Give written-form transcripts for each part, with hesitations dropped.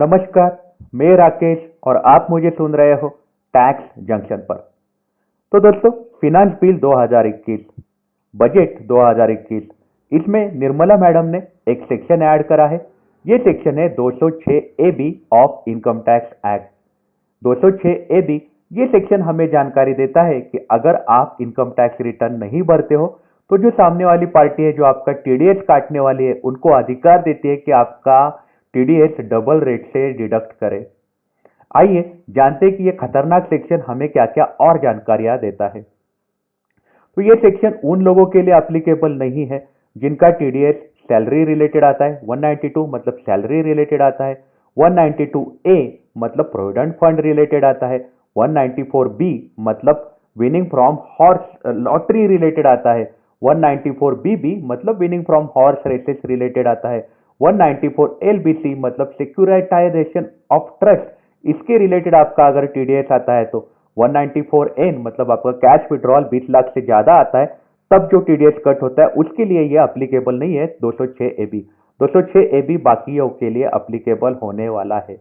नमस्कार, मैं राकेश और आप मुझे सुन रहे हो टैक्स जंक्शन पर। तो दोस्तों, फिनांस बिल 2021, बजट 2021, इसमें निर्मला मैडम ने एक सेक्शन ऐड करा है। ये सेक्शन है 206 A B of income tax act. 206 A B ये सेक्शन हमें जानकारी देता है कि अगर आप इनकम टैक्स रिटर्न नहीं भरते हो तो जो सामने वाली पार्टी है, जो आपका टीडीएस काटने वाली है, उनको अधिकार देती है कि आपका टीडीएस डबल रेट से डिडक्ट करे। आइए जानते हैं कि ये खतरनाक सेक्शन हमें क्या क्या और जानकारियां देता है। तो ये सेक्शन उन लोगों के लिए एप्लीकेबल नहीं है जिनका टीडीएस सैलरी रिलेटेड आता है। 192 मतलब सैलरी रिलेटेड आता है। 192 ए मतलब प्रोविडेंट फंड रिलेटेड आता है। 194 बी मतलब winning from horse lottery related आता है। 194 बी मतलब winning from horse races related आता है। 194 एलबीसी मतलब सिक्योरिटाइजेशन ऑफ ट्रस्ट, इसके रिलेटेड आपका अगर टीडीएस आता है तो 194 एन मतलब आपका कैश विड्रॉल 20 लाख से ज्यादा आता है तब जो टीडीएस कट होता है उसके लिए ये अप्लीकेबल नहीं है। 206 ए बी 206 ए बी बाकियों के लिए अप्लीकेबल होने वाला है।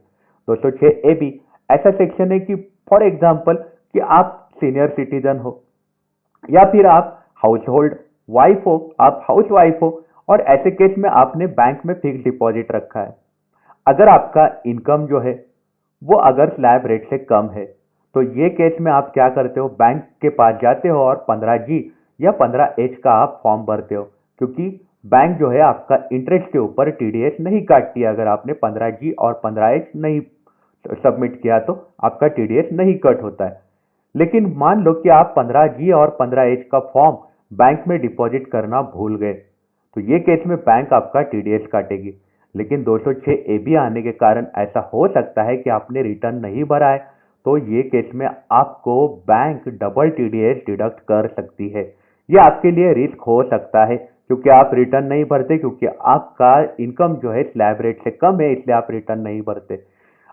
206 ए बी ऐसा सेक्शन है कि फॉर एग्जाम्पल कि आप सीनियर सिटीजन हो या फिर आप हाउस होल्ड वाइफ हो, आप हाउस वाइफ हो और ऐसे केस में आपने बैंक में फिक्स डिपॉजिट रखा है। अगर आपका इनकम जो है वो अगर स्लैब रेट से कम है तो ये केस में आप क्या करते हो, बैंक के पास जाते हो और 15G या 15H का आप फॉर्म भरते हो, क्योंकि बैंक जो है आपका इंटरेस्ट के ऊपर टीडीएस नहीं काटती है। अगर आपने 15G और 15H नहीं सबमिट किया तो आपका टीडीएस नहीं कट होता है। लेकिन मान लो कि आप 15G और 15H का फॉर्म बैंक में डिपॉजिट करना भूल गए तो ये केस में बैंक आपका टीडीएस काटेगी। लेकिन 206 ए बी आने के कारण ऐसा हो सकता है कि आपने रिटर्न नहीं भरा है तो ये केस में आपको बैंक डबल टीडीएस डिडक्ट कर सकती है। ये आपके लिए रिस्क हो सकता है क्योंकि आप रिटर्न नहीं भरते, क्योंकि आपका इनकम जो है स्लैब रेट से कम है, इसलिए आप रिटर्न नहीं भरते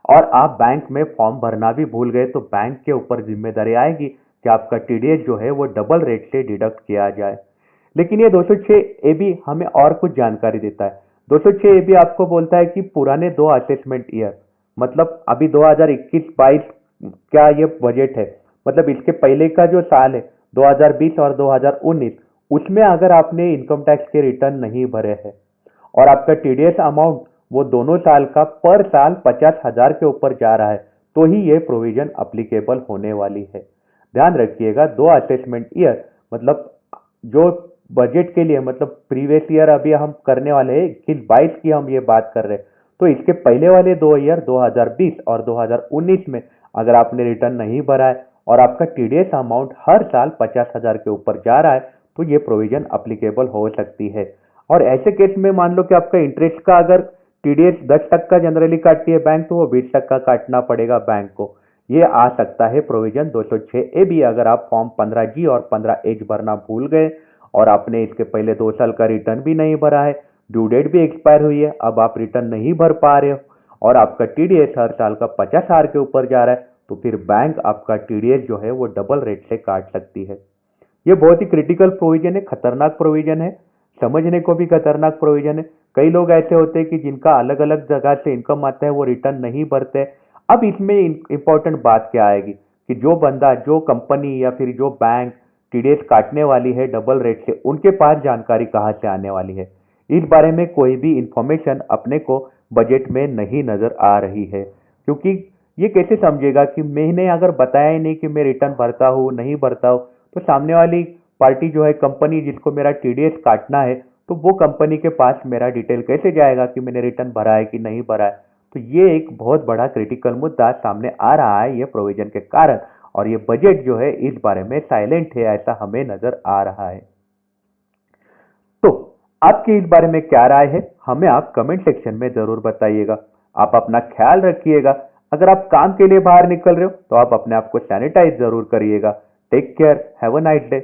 और आप बैंक में फॉर्म भरना भी भूल गए तो बैंक के ऊपर जिम्मेदारी आएगी कि आपका टीडीएस जो है वो डबल रेट से डिडक्ट किया जाए। लेकिन ये 206 ए बी हमें और कुछ जानकारी देता है। 206 ए बी आपको बोलता है कि पुराने दो असेसमेंट ईयर, मतलब अभी 2021-22 क्या ये बजट है, मतलब इसके पहले का जो साल है 2020 और 2019, उसमें अगर आपने इनकम टैक्स के रिटर्न नहीं भरे हैं और आपका टीडीएस अमाउंट वो दोनों साल का पर साल 50,000 के ऊपर जा रहा है तो ही ये प्रोविजन अप्लीकेबल होने वाली है। ध्यान रखिएगा, दो असेसमेंट ईयर मतलब जो बजट के लिए, मतलब प्रीवियस ईयर अभी हम करने वाले हैं 21-22 की हम ये बात कर रहे हैं, तो इसके पहले वाले दो ईयर 2020 और 2019 में अगर आपने रिटर्न नहीं भरा है और आपका टीडीएस अमाउंट हर साल 50,000 के ऊपर जा रहा है तो ये प्रोविजन अप्लीकेबल हो सकती है। और ऐसे केस में मान लो कि आपका इंटरेस्ट का अगर टीडीएस 10% जनरली काटती है बैंक, तो वो 20% काटना पड़ेगा बैंक को। ये आ सकता है प्रोविजन 206 ए बी अगर आप फॉर्म 15G और 15H भरना भूल गए और आपने इसके पहले 2 साल का रिटर्न भी नहीं भरा है, ड्यू डेट भी एक्सपायर हुई है, अब आप रिटर्न नहीं भर पा रहे हो और आपका टीडीएस हर साल का 50,000 के ऊपर जा रहा है तो फिर बैंक आपका टीडीएस जो है वो डबल रेट से काट सकती है। ये बहुत ही क्रिटिकल प्रोविजन है, खतरनाक प्रोविजन है, समझने को भी खतरनाक प्रोविजन है। कई लोग ऐसे होते हैं कि जिनका अलग अलग जगह से इनकम आता है वो रिटर्न नहीं भरते। अब इसमें इंपॉर्टेंट बात क्या आएगी कि जो बंदा, जो कंपनी या फिर जो बैंक टीडीएस काटने वाली है डबल रेट से, उनके पास जानकारी कहाँ से आने वाली है। इस बारे में कोई भी इंफॉर्मेशन अपने को बजट में नहीं नजर आ रही है, क्योंकि ये कैसे समझेगा कि मैंने अगर बताया ही नहीं कि मैं रिटर्न भरता हूँ नहीं भरता हूँ, तो सामने वाली पार्टी जो है, कंपनी जिसको मेरा टीडीएस काटना है, तो वो कंपनी के पास मेरा डिटेल कैसे जाएगा कि मैंने रिटर्न भरा है कि नहीं भरा है। तो ये एक बहुत बड़ा क्रिटिकल मुद्दा सामने आ रहा है ये प्रोविजन के कारण, और ये बजट जो है इस बारे में साइलेंट है, ऐसा हमें नजर आ रहा है। तो आपकी इस बारे में क्या राय है, हमें आप कमेंट सेक्शन में जरूर बताइएगा। आप अपना ख्याल रखिएगा। अगर आप काम के लिए बाहर निकल रहे हो तो आप अपने आप को सैनिटाइज जरूर करिएगा। Take care, have a nice day.